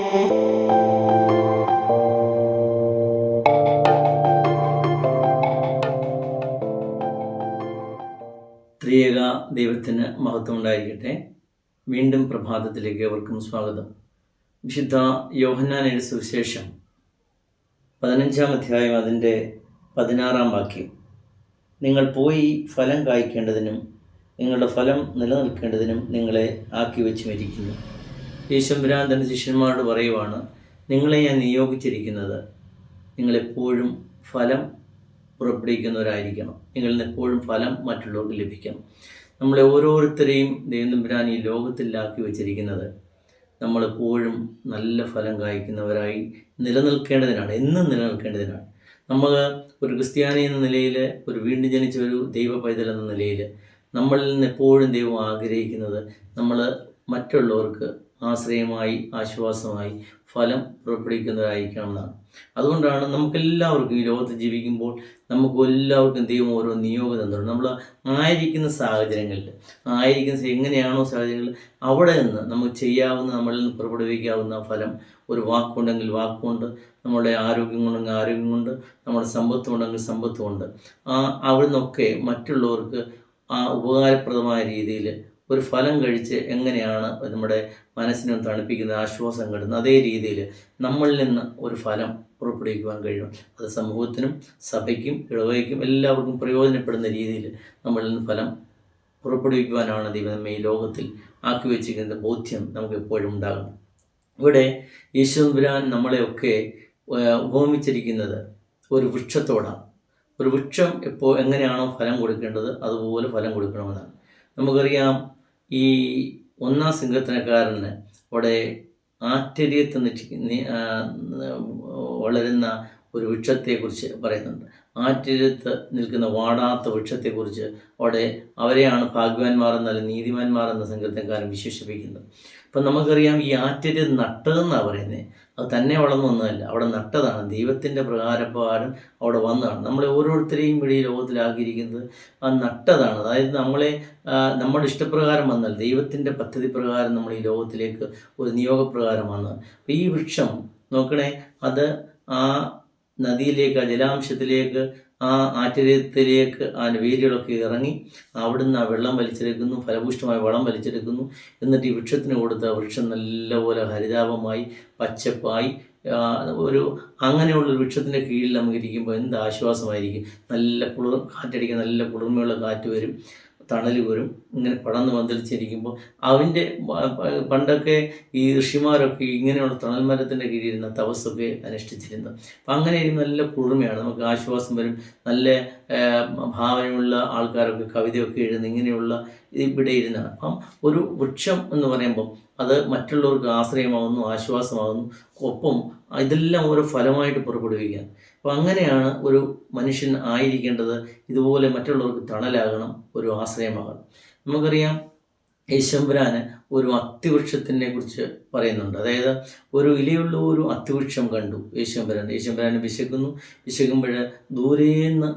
ത്രിയേക ദൈവത്തിന് മഹത്വം ഉണ്ടായിരിക്കട്ടെ. വീണ്ടും പ്രഭാതത്തിലേക്ക് അവർക്കും സ്വാഗതം. വിശുദ്ധ യോഹന്നാൻ എഴുതിയ സുവിശേഷം 15-ാം അധ്യായം അതിൻ്റെ 16-ാം വാക്യം, നിങ്ങൾ പോയി ഫലം കായ്ക്കേണ്ടതിനും നിങ്ങളുടെ ഫലം നിലനിൽക്കേണ്ടതിനും നിങ്ങളെ ആക്കി വെച്ചുമിരിക്കുന്നു. യേശുമ്പുരാൻ തൻ്റെ ശിഷ്യന്മാരോട് പറയുവാണ്, നിങ്ങളെ ഞാൻ നിയോഗിച്ചിരിക്കുന്നത് നിങ്ങളെപ്പോഴും ഫലം പുറപ്പെടുവിക്കുന്നവരായിരിക്കണം. നിങ്ങളിൽ നിന്ന് എപ്പോഴും ഫലം മറ്റുള്ളവർക്ക് ലഭിക്കണം. നമ്മളെ ഓരോരുത്തരെയും ദൈവം ഈ ലോകത്തിലാക്കി വെച്ചിരിക്കുന്നത് നമ്മളെപ്പോഴും നല്ല ഫലം കായ്ക്കുന്നവരായി നിലനിൽക്കേണ്ടതിനാണ്, എന്നും നിലനിൽക്കേണ്ടതിനാണ്. നമ്മൾ ഒരു ക്രിസ്ത്യാനി എന്ന നിലയിൽ, ഒരു വീണ്ടും ജനിച്ച ഒരു ദൈവ പൈതൽ എന്ന നിലയിൽ നമ്മളിൽ നിന്ന് എപ്പോഴും ദൈവം ആഗ്രഹിക്കുന്നത് നമ്മൾ മറ്റുള്ളവർക്ക് ആശ്രയമായി, ആശ്വാസമായി ഫലം പുറപ്പെടുവിക്കുന്നവരായിരിക്കണം എന്നാണ്. അതുകൊണ്ടാണ് നമുക്കെല്ലാവർക്കും ഈ ലോകത്ത് ജീവിക്കുമ്പോൾ നമുക്കെല്ലാവർക്കും ദൈവം ഓരോ നിയോഗം തന്നിട്ടുണ്ട്. നമ്മൾ ആയിരിക്കുന്ന സാഹചര്യങ്ങളിൽ, എങ്ങനെയാണോ സാഹചര്യങ്ങൾ, അവിടെ നിന്ന് നമുക്ക് ചെയ്യാവുന്ന, നമ്മളിൽ നിന്ന് പുറപ്പെടുവിക്കാവുന്ന ഫലം, ഒരു വാക്കുണ്ടെങ്കിൽ വാക്കുകൊണ്ട്, നമ്മുടെ ആരോഗ്യം കൊണ്ടെങ്കിൽ ആരോഗ്യം കൊണ്ട്, നമ്മുടെ സമ്പത്ത് ഉണ്ടെങ്കിൽ സമ്പത്ത് കൊണ്ട്, അവിടെ നിന്നൊക്കെ മറ്റുള്ളവർക്ക് ഉപകാരപ്രദമായ രീതിയിൽ ഒരു ഫലം കഴിച്ച് എങ്ങനെയാണ് നമ്മുടെ മനസ്സിനും തണുപ്പിക്കുന്ന, ആശ്വാസം കിട്ടുന്നത്, അതേ രീതിയിൽ നമ്മളിൽ നിന്ന് ഒരു ഫലം പുറപ്പെടുവിക്കുവാൻ കഴിയും. അത് സമൂഹത്തിനും സഭയ്ക്കും ഇടവകയ്ക്കും എല്ലാവർക്കും പ്രയോജനപ്പെടുന്ന രീതിയിൽ നമ്മളിൽ നിന്ന് ഫലം പുറപ്പെടുവിക്കുവാനാണ് ദൈവം നമ്മെ ഈ ലോകത്തിൽ ആക്കി വെച്ചിരിക്കുന്ന ബോധ്യം നമുക്ക് എപ്പോഴും ഉണ്ടാകണം. ഇവിടെ യേശുമ്പുരാൻ നമ്മളെയൊക്കെ ഉപമിച്ചിരിക്കുന്നത് ഒരു വൃക്ഷത്തോടാണ്. ഒരു വൃക്ഷം എങ്ങനെയാണോ ഫലം കൊടുക്കേണ്ടത് അതുപോലെ ഫലം കൊടുക്കണമെന്നാണ്. നമുക്കറിയാം, ഈ ഒന്നാം സിംഹത്തിനക്കാരന് അവിടെ ആശ്ചര്യത്ത് വളരുന്ന ഒരു വൃക്ഷത്തെക്കുറിച്ച് പറയുന്നുണ്ട്. ആശ്ചര്യത്ത് നിൽക്കുന്ന വാടാത്ത വൃക്ഷത്തെക്കുറിച്ച് അവിടെ അവരെയാണ് ഭാഗ്യവാന്മാർ എന്നല്ല, നീതിമാന്മാർ എന്ന സംഘത്തിനക്കാരൻ വിശേഷിപ്പിക്കുന്നത്. അപ്പം നമുക്കറിയാം, ഈ ആശ്ചര്യം നട്ടതെന്നാണ് പറയുന്നത്. അത് തന്നെ വളർന്നു വന്നതല്ല, അവിടെ നട്ടതാണ്. ദൈവത്തിൻ്റെ പ്രകാരപ്രകാരം അവിടെ വന്നതാണ്. നമ്മളെ ഓരോരുത്തരെയും ഇവിടെ ഈ ലോകത്തിലാക്കിയിരിക്കുന്നത് ആ നട്ടതാണ്. അതായത് നമ്മുടെ ഇഷ്ടപ്രകാരം വന്നാൽ, ദൈവത്തിൻ്റെ പദ്ധതി പ്രകാരം നമ്മൾ ഈ ലോകത്തിലേക്ക് ഒരു നിയോഗപ്രകാരം വന്നത്. അപ്പോൾ ഈ വൃക്ഷം നോക്കണേ, അത് ആ നദിയിലേക്ക്, ആ ജലാംശത്തിലേക്ക്, ആ ആശ്ചര്യത്തിലേക്ക് ആ വേരുകളൊക്കെ ഇറങ്ങി അവിടുന്ന് ആ വെള്ളം വലിച്ചെടുക്കുന്നു, ഫലഭൂഷ്ടമായ വളം വലിച്ചെടുക്കുന്നു. എന്നിട്ട് ഈ വൃക്ഷത്തിന് കൊടുത്ത വൃക്ഷം നല്ലപോലെ ഹരിതാപമായി, പച്ചപ്പായി, അങ്ങനെയുള്ളൊരു വൃക്ഷത്തിൻ്റെ കീഴിൽ നമുക്ക് ഇരിക്കുമ്പോൾ എന്ത് ആശ്വാസമായിരിക്കും. നല്ല കാറ്റടിക്കാൻ, നല്ല കുളിർമയുള്ള കാറ്റ് വരും, തണൽ വരും. ഇങ്ങനെ പടർന്ന് പന്തലിച്ചിരിക്കുമ്പോൾ അവൻ്റെ പണ്ടൊക്കെ ഈ ഋഷിമാരൊക്കെ ഇങ്ങനെയുള്ള തണൽ മരത്തിൻ്റെ കീഴിലിരുന്ന തപസ്സൊക്കെ അനുഷ്ഠിച്ചിരുന്നത്. അപ്പം അങ്ങനെ ഇരിക്കും, നല്ല കുളിർമയാണ്, നമുക്ക് ആശ്വാസം വരും. നല്ല ഭാവനയുള്ള ആൾക്കാരൊക്കെ കവിതയൊക്കെ എഴുതുന്ന ഇങ്ങനെയുള്ള ഇവിടെ ഇരുന്നാണ്. അപ്പം ഒരു വൃക്ഷം എന്ന് പറയുമ്പം അത് മറ്റുള്ളവർക്ക് ആശ്രയമാകുന്നു, ആശ്വാസമാകുന്നു, ഒപ്പം ഇതെല്ലാം ഓരോ ഫലമായിട്ട് പുറപ്പെടുവിക്കുക. അപ്പോൾ അങ്ങനെയാണ് ഒരു മനുഷ്യൻ ആയിരിക്കേണ്ടത്. ഇതുപോലെ മറ്റുള്ളവർക്ക് തണലാകണം, ഒരു ആശ്രയമാകണം. നമുക്കറിയാം, യേശുമ്പുരാന് ഒരു അത്തിവൃക്ഷത്തിനെ കുറിച്ച് പറയുന്നുണ്ട്. അതായത് ഒരു ഇലയുള്ള ഒരു അത്തിവൃക്ഷം കണ്ടു യേശുമ്പുരാന് വിശക്കുമ്പോൾ ദൂരേന്ന്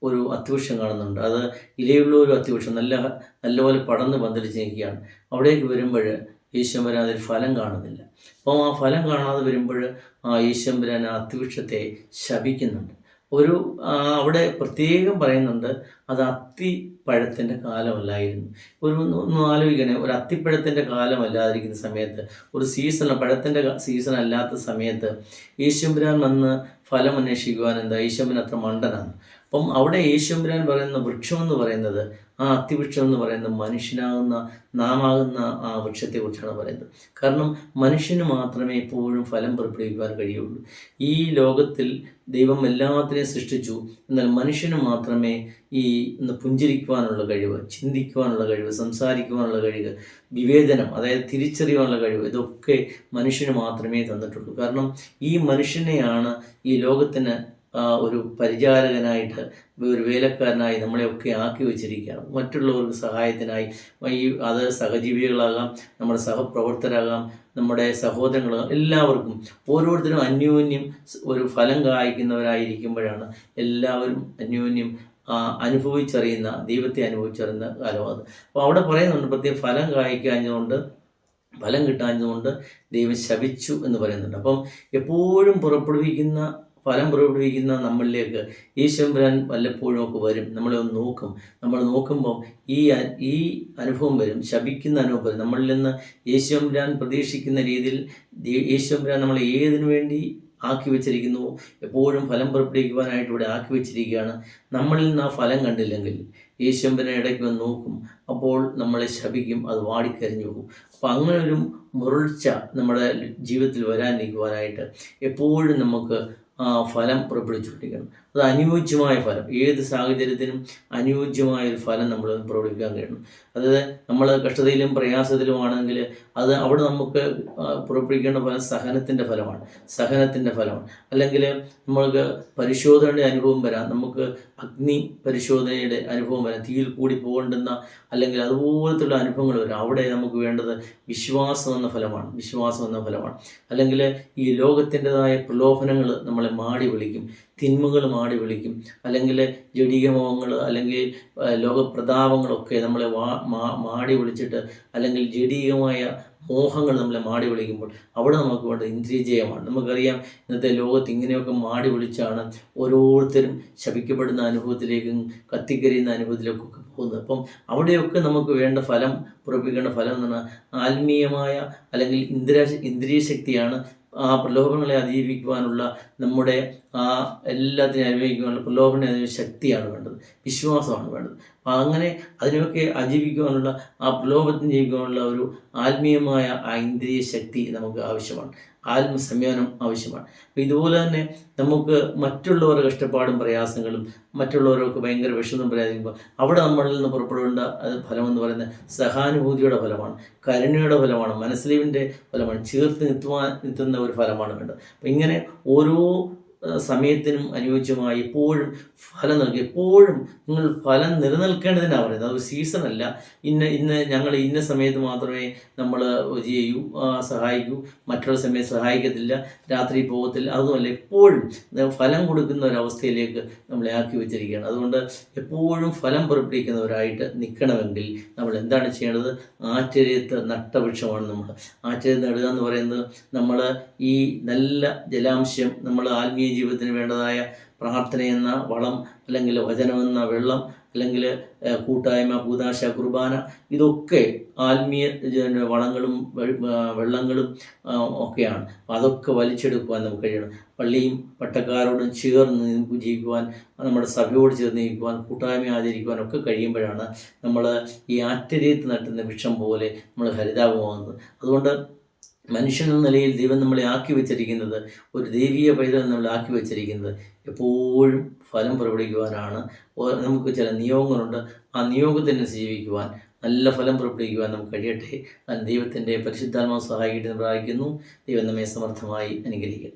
ഒരു അത്തിവൃക്ഷം കാണുന്നുണ്ട്. അത് ഇലയുള്ള ഒരു അത്തിവൃക്ഷം, നല്ലപോലെ പടർന്ന് പന്തലിച്ച് നിൽക്കുകയാണ്. അവിടേക്ക് വരുമ്പോൾ യേശുമ്പുരാൻ അതിൽ ഫലം കാണുന്നില്ല. അപ്പോൾ ആ ഫലം കാണാതെ വരുമ്പോൾ ആ യേശുമ്പുരാൻ ആ അത്തിവൃക്ഷത്തെ ശപിക്കുന്നുണ്ട്. അവിടെ പ്രത്യേകം പറയുന്നുണ്ട്, അത് അത്തിപ്പഴത്തിൻ്റെ കാലമല്ലായിരുന്നു. ഒന്ന് ആലോചിക്കണേ, ഒരു അത്തിപ്പഴത്തിൻ്റെ കാലമല്ലാതിരിക്കുന്ന സമയത്ത്, ഒരു പഴത്തിൻ്റെ സീസൺ അല്ലാത്ത സമയത്ത് യേശുമ്പുരാൻ വന്ന് ഫലം അന്വേഷിക്കുവാൻ യേശുമ്പുരാൻ അത്ര മണ്ടനാണ്. അപ്പം അവിടെ യേശുമ്പുരാൻ പറയുന്ന വൃക്ഷം എന്ന് പറയുന്നത്, ആ അത്തിവൃക്ഷം എന്ന് പറയുന്നത് മനുഷ്യനാകുന്ന, നാമാകുന്ന ആ വൃക്ഷത്തെക്കുറിച്ചാണ് പറയുന്നത്. കാരണം മനുഷ്യന് മാത്രമേ എപ്പോഴും ഫലം പുറപ്പെടുവിക്കുവാൻ കഴിയുള്ളൂ. ഈ ലോകത്തിൽ ദൈവം എല്ലാത്തിനെയും സൃഷ്ടിച്ചു, എന്നാൽ മനുഷ്യന് മാത്രമേ പുഞ്ചിരിക്കുവാനുള്ള കഴിവ്, ചിന്തിക്കുവാനുള്ള കഴിവ്, സംസാരിക്കുവാനുള്ള കഴിവ്, വിവേചനം, അതായത് തിരിച്ചറിയാനുള്ള കഴിവ്, ഇതൊക്കെ മനുഷ്യന് മാത്രമേ തന്നിട്ടുള്ളൂ. കാരണം ഈ മനുഷ്യനെയാണ് ഈ ലോകത്തിന് ഒരു പരിചാരകനായിട്ട്, ഒരു വേലക്കാരനായി നമ്മളെയൊക്കെ ആക്കി വെച്ചിരിക്കുകയാണ്. മറ്റുള്ളവർക്ക് സഹായത്തിനായി, അത് സഹജീവികളാകാം, നമ്മുടെ സഹപ്രവർത്തകരാകാം, നമ്മുടെ സഹോദരങ്ങളാകാം, എല്ലാവർക്കും ഓരോരുത്തരും അന്യോന്യം ഒരു ഫലം കായ്ക്കുന്നവരായിരിക്കുമ്പോഴാണ് എല്ലാവരും അന്യോന്യം ദൈവത്തെ അനുഭവിച്ചറിയുന്ന കാലം അത്. അപ്പോൾ അവിടെ പറയുന്നുണ്ട്, പ്രത്യേകം ഫലം കായ്ക്കാഞ്ഞുകൊണ്ട് ഫലം കിട്ടാഞ്ഞതുകൊണ്ട് ദൈവം ശപിച്ചു എന്ന് പറയുന്നുണ്ട്. അപ്പം എപ്പോഴും ഫലം പുറപ്പെടുവിക്കുന്ന നമ്മളിലേക്ക് ഈശ്വരൻ വല്ലപ്പോഴും ഒക്കെ വരും, നമ്മളെ ഒന്ന് നോക്കും. നമ്മൾ നോക്കുമ്പം ഈ അനുഭവം വരും, ശപിക്കുന്ന അനുഭവം വരും. നമ്മളിൽ നിന്ന് ഈശ്വരൻ പ്രതീക്ഷിക്കുന്ന രീതിയിൽ ഈശ്വരൻ നമ്മളെ ഏതിനു വേണ്ടി ആക്കി വെച്ചിരിക്കുന്നു, എപ്പോഴും ഫലം പുറപ്പെടുവിക്കുവാനായിട്ട് ഇവിടെ ആക്കി വെച്ചിരിക്കുകയാണ്. നമ്മളിൽ നിന്ന് ആ ഫലം കണ്ടില്ലെങ്കിൽ ഈശ്വരനെ ഇടയ്ക്ക് വന്ന് നോക്കും, അപ്പോൾ നമ്മളെ ശപിക്കും, അത് വാടിക്കരിഞ്ഞു പോകും. അപ്പം അങ്ങനെ ഒരു മുരൾച്ച നമ്മുടെ ജീവിതത്തിൽ വരാനിരിക്കുവാനായിട്ട് എപ്പോഴും നമുക്ക് ഫലം പുറപ്പെടുവിച്ചുകൊണ്ടിരിക്കണം. അത് അനുയോജ്യമായ ഫലം, ഏത് സാഹചര്യത്തിനും അനുയോജ്യമായ ഒരു ഫലം നമ്മൾ പുറപ്പെടുവിക്കാൻ കഴിയണം. അതായത് നമ്മൾ കഷ്ടതയിലും പ്രയാസത്തിലുമാണെങ്കിൽ അവിടെ നമുക്ക് പുറപ്പെടുവിക്കേണ്ട ഫലം സഹനത്തിൻ്റെ ഫലമാണ്. അല്ലെങ്കിൽ നമ്മൾക്ക് പരിശോധനയുടെ അനുഭവം വരാം, നമുക്ക് അഗ്നി പരിശോധനയുടെ അനുഭവം വരാം, തീയിൽ കൂടി പോകേണ്ടുന്ന അല്ലെങ്കിൽ അതുപോലത്തുള്ള അനുഭവങ്ങൾ വരാം. അവിടെ നമുക്ക് വേണ്ടത് വിശ്വാസം എന്ന ഫലമാണ്. അല്ലെങ്കിൽ ഈ ലോകത്തിൻ്റെതായ പ്രലോഭനങ്ങൾ നമ്മളെ മാടി വിളിക്കും, തിന്മകൾ മാടി വിളിക്കും, അല്ലെങ്കിൽ ജഡീകമോഹങ്ങൾ അല്ലെങ്കിൽ ലോകപ്രതാപങ്ങളൊക്കെ നമ്മളെ മാടി വിളിച്ചിട്ട്, അല്ലെങ്കിൽ ജഡീകമായ മോഹങ്ങൾ നമ്മളെ മാടി വിളിക്കുമ്പോൾ അവിടെ നമുക്ക് വേണ്ടത് ഇന്ദ്രിയജയമാണ്. നമുക്കറിയാം ഇന്നത്തെ ലോകത്ത് ഇങ്ങനെയൊക്കെ മാടി വിളിച്ചാണ് ഓരോരുത്തരും ശപിക്കപ്പെടുന്ന അനുഭവത്തിലേക്കും കത്തിക്കരിയുന്ന അനുഭവത്തിലേക്കൊക്കെ പോകുന്നത്. അപ്പം അവിടെയൊക്കെ നമുക്ക് വേണ്ട ഫലം പുറപ്പിക്കേണ്ട ഫലം എന്ന് പറഞ്ഞാൽ ആത്മീയമായ അല്ലെങ്കിൽ ഇന്ദ്രിയ ശക്തിയാണ്. ആ പ്രലോഭനങ്ങളെ അതിജീവിക്കുവാനുള്ള നമ്മുടെ എല്ലാത്തിനെയും അനുഭവിക്കുവാനുള്ള പ്രലോഭന ശക്തിയാണ് വേണ്ടത്, വിശ്വാസമാണ് വേണ്ടത്. അപ്പം അങ്ങനെ അതിനെയൊക്കെ അതിജീവിക്കുവാനുള്ള ആ പ്രലോഭത്തിന് ജീവിക്കുവാനുള്ള ഒരു ആത്മീയമായ ആ ഇന്ദ്രിയ ശക്തി നമുക്ക് ആവശ്യമാണ്, ആത്മസംയമനം ആവശ്യമാണ്. അപ്പം ഇതുപോലെ തന്നെ നമുക്ക് മറ്റുള്ളവരുടെ കഷ്ടപ്പാടും പ്രയാസങ്ങളും മറ്റുള്ളവരൊക്കെ ഭയങ്കര വിഷമം പ്രയാസിക്കുമ്പോൾ അവിടെ നമ്മളിൽ നിന്ന് പുറപ്പെടേണ്ട ഫലമെന്ന് പറയുന്നത് സഹാനുഭൂതിയുടെ ഫലമാണ്, കരുണയുടെ ഫലമാണ്, മനസ്സിലിവിൻ്റെ ഫലമാണ്, ചേർത്ത് നിർത്തുന്ന ഒരു ഫലമാണ് വേണ്ടത്. അപ്പം ഇങ്ങനെ ഓരോ സമയത്തിനും അനുയോജ്യമായി എപ്പോഴും ഫലം നൽകി, എപ്പോഴും നിങ്ങൾ ഫലം നിലനിൽക്കേണ്ടതിനാണ് പറയുന്നത്. അതൊരു സീസണല്ല, ഞങ്ങൾ ഇന്ന സമയത്ത് മാത്രമേ നമ്മൾ ചെയ്യൂ, സഹായിക്കൂ, മറ്റുള്ള സമയത്ത് സഹായിക്കത്തില്ല, രാത്രി പോകത്തില്ല, അതുമല്ല, എപ്പോഴും ഫലം കൊടുക്കുന്ന ഒരവസ്ഥയിലേക്ക് നമ്മളെ ആക്കി വെച്ചിരിക്കുകയാണ്. അതുകൊണ്ട് എപ്പോഴും ഫലം പുറപ്പെടുവിക്കുന്നവരായിട്ട് നിൽക്കണമെങ്കിൽ നമ്മൾ എന്താണ് ചെയ്യേണ്ടത്? ആശ്ചര്യത്തെ നട്ടവൃക്ഷമാണ് നമ്മൾ. ആശ്ചര്യം നടുക എന്ന് പറയുന്നത് നമ്മൾ ഈ നല്ല ജലാംശം, നമ്മൾ ആത്മീയ ജീവിതത്തിന് വേണ്ടതായ പ്രാർത്ഥന എന്ന വളം, അല്ലെങ്കിൽ വചനമെന്ന വെള്ളം, അല്ലെങ്കിൽ കൂട്ടായ്മ, കൂദാശ, കുർബാന, ഇതൊക്കെ ആത്മീയ വളങ്ങളും വെള്ളങ്ങളും ഒക്കെയാണ്. അതൊക്കെ വലിച്ചെടുക്കുവാൻ നമുക്ക് കഴിയണം. പള്ളിയും പട്ടക്കാരോടും ചേർന്ന് ജീവിക്കുവാൻ, നമ്മുടെ സഭയോട് ചേർന്ന് ജീവിക്കുവാൻ, കൂട്ടായ്മ ആചരിക്കുവാൻ ഒക്കെ കഴിയുമ്പോഴാണ് നമ്മൾ ഈ ആറ്റരീത്ത് നട്ടുന്ന വൃക്ഷം പോലെ നമ്മൾ ഹരിതാപമാകുന്നത്. അതുകൊണ്ട് മനുഷ്യൻ എന്ന നിലയിൽ ദൈവം നമ്മളെ ആക്കി വെച്ചിരിക്കുന്നത്, ഒരു ദൈവീയ പൈതൽ നമ്മളെ ആക്കി വെച്ചിരിക്കുന്നത് എപ്പോഴും ഫലം പുറപ്പെടുവിക്കുവാനാണ്. നമുക്ക് ചില നിയോഗങ്ങളുണ്ട്, ആ നിയോഗത്തിന് ജീവിക്കുവാൻ, നല്ല ഫലം പുറപ്പെടുവിക്കുവാൻ നമുക്ക് കഴിയട്ടെ. ദൈവത്തിൻ്റെ പരിശുദ്ധാത്മാവ് സഹായിക്കട്ടെ എന്ന് പ്രാർത്ഥിക്കുന്നു. ദൈവം നമ്മെ സമർത്ഥമായി അനുഗ്രഹിക്കട്ടെ.